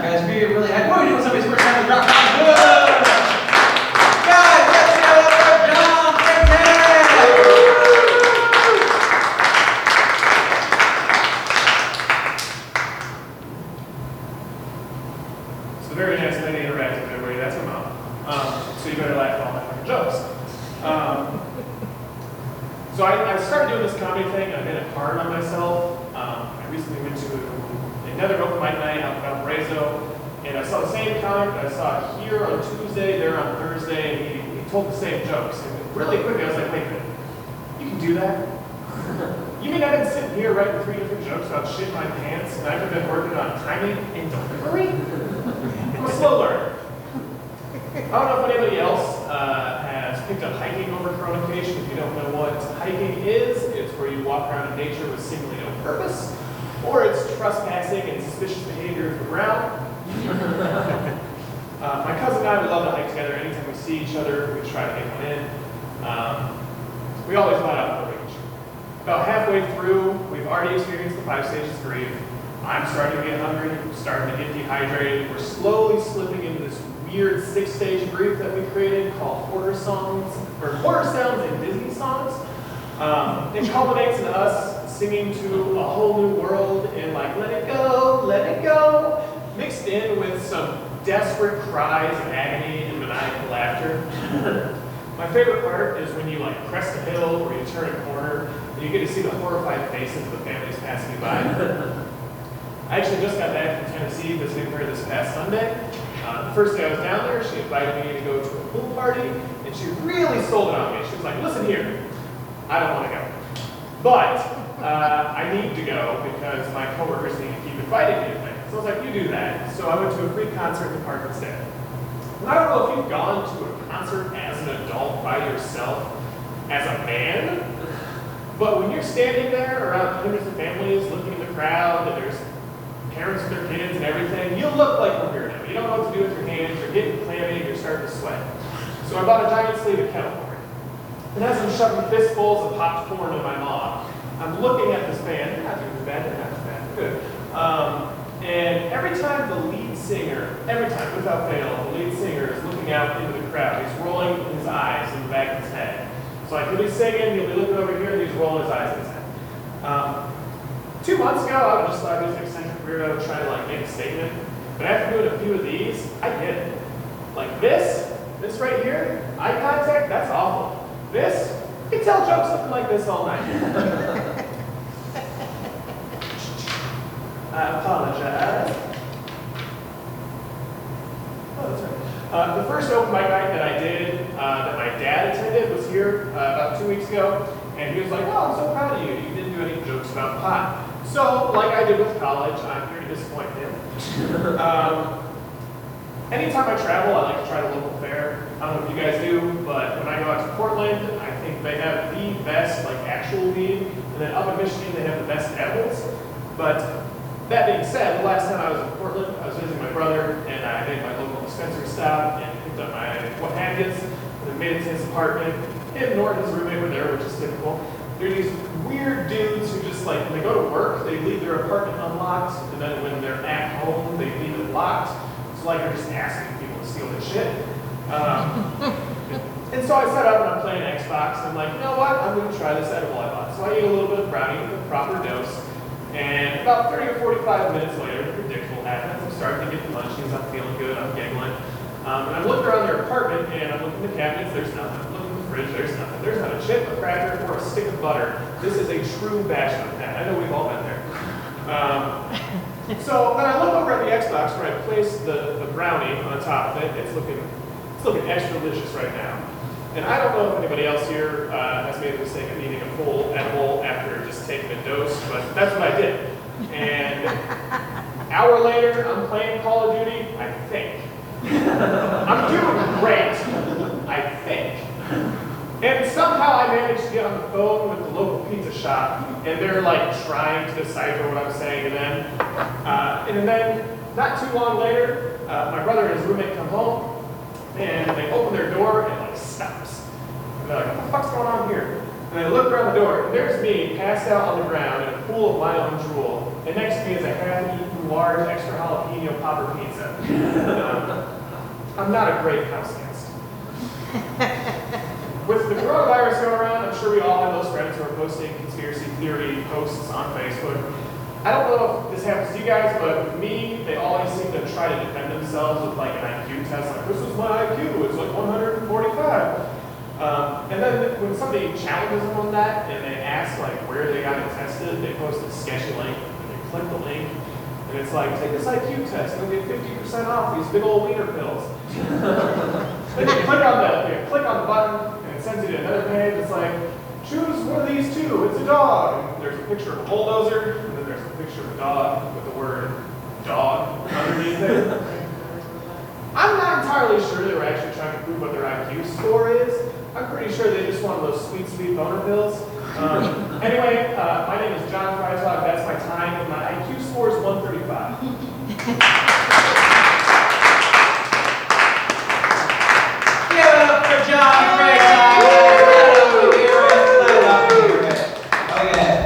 guys be really happy. What are we doing with somebody's first time to drop down? Good! Guys, let's give it up for John Pickett! So the very next lady interacted with everybody, that's my mom. So you better laugh at all my fucking jokes. So I started doing this comedy thing, and I made it hard on myself. I recently went to another open mic night out in Valparaiso, and I saw the same comic that I saw here on Tuesday, there on Thursday, and he told the same jokes. And really quickly, I was like, wait a minute, you can do that? You mean I've been sitting here writing 3 different jokes about shit in my pants, and I've been working on timing and delivery? I'm a slow learner. I don't know if anybody else has picked up hiking over Corona vacation. If you don't know what hiking is, it's where you walk around in nature with seemingly no purpose, or it's trespassing and suspicious behavior if you're around. My cousin and I, we love to hike together. Anytime we see each other, we try to get one in. We always find out the range. About halfway through, we've already experienced the 5 stages of grief. I'm starting to get hungry, starting to get dehydrated. We're slowly slipping into this weird 6-stage grief that we created called Horror Songs, or Horror Sounds and Disney Songs. It culminates in us singing to a whole new world and like, let it go, mixed in with some desperate cries of agony and maniacal laughter. My favorite part is when you like crest a hill or you turn a corner and you get to see the horrified faces of the families passing you by. I actually just got back from Tennessee visiting her this past Sunday. The first day I was down there, she invited me to go to a pool party, and she really sold it on me. She was like, listen here, I don't want to go. But I need to go because my coworkers need to keep inviting me to things. So I was like, you do that. So I went to a free concert in the park instead. And I don't know if you've gone to a concert as an adult by yourself, as a man, but when you're standing there around hundreds of families looking at the crowd, and there's parents with their kids and everything, you look like a weirdo. You don't know what to do with your hands, you're getting clammy, you're starting to sweat. So I bought a giant sleeve of kettle corn. And as I'm shoving fistfuls of popped corn in my maw, I'm looking at this band, they're not doing bad, they're not as bad, they're good. And every time the lead singer, every time without fail, the lead singer is looking out into the crowd, he's rolling his eyes in the back of his head. So like he'll be singing, he'll be looking over here, and he's rolling his eyes in his head. 2 months ago, I would just thought he was an eccentric weirdo trying to like make a statement. But after doing a few of these, I get it. Like this right here, eye contact, that's awful. This, you can tell jokes looking like this all night. I apologize. Oh, that's right. The first open mic night that I did, that my dad attended, was here about 2 weeks ago. And he was like, oh, I'm so proud of you. You didn't do any jokes about pot. So, like I did with college, I'm here to disappoint him. Anytime I travel, I like to try the local fair. I don't know if you guys do, but when I go out to Portland, I think they have the best like actual weed. And then up in Michigan, they have the best edibles. But that being said, the last time I was in Portland, I was visiting my brother, and I made my local dispensary stop and picked up my Wahagas, and then made it to his apartment. Him nor his roommate were there, which is typical. There are these weird dudes who just like, when they go to work, they leave their apartment unlocked, and then when they're at home, they leave it locked. So like they're just asking people to steal their shit. And so I set up and I'm playing Xbox, and I'm like, you know what, I'm gonna try this edible I bought. So I eat a little bit of brownie with the proper dose, and about 30 or 45 minutes later, the predictable happens. I'm starting to get the munchies, I'm feeling good, I'm giggling. And I'm looking around their apartment, and I'm looking at the cabinets, there's nothing. I'm looking at the fridge, there's nothing. There's not a chip, a cracker, or a stick of butter. This is a true bachelor pad. I know we've all been there. So then I look over at the Xbox where I placed the brownie on top of it. It's looking extra delicious right now. And I don't know if anybody else here has made the mistake of eating a full edible after just taking a dose, but that's what I did. And an hour later, I'm playing Call of Duty, I think. I'm doing great, I think. And somehow I managed to get on the phone with the local pizza shop, and they're like trying to decipher what I'm saying to them. And then, not too long later, my brother and his roommate come home, and they open their door, and it like stops. And they're like, what the fuck's going on here? And I look around the door, and there's me, passed out on the ground in a pool of my own drool. And next to me is a half-eaten large extra jalapeno jalapeno popper pizza. I'm not a great house guest. With the coronavirus going around, I'm sure we all have those friends who are posting conspiracy theory posts on Facebook. I don't know if this happens to you guys, but with me, they always seem to try to defend themselves with like an IQ test, like, this is my IQ, it's like 145. And then when somebody challenges them on that, and they ask like where they got it tested, they post a sketchy link, and they click the link, and it's like, take this IQ test, and you'll get 50% off these big old wiener pills. Then you click on the button, and it sends you to another page. It's like, choose one of these two. It's a dog. And there's a picture of a bulldozer, and then there's a picture of a dog with the word dog underneath it. I'm not entirely sure they were actually trying to prove what their IQ score is. I'm pretty sure they just wanted those sweet, sweet boner pills. Anyway, my name is John Freitag. That's my time. My IQ score is 135.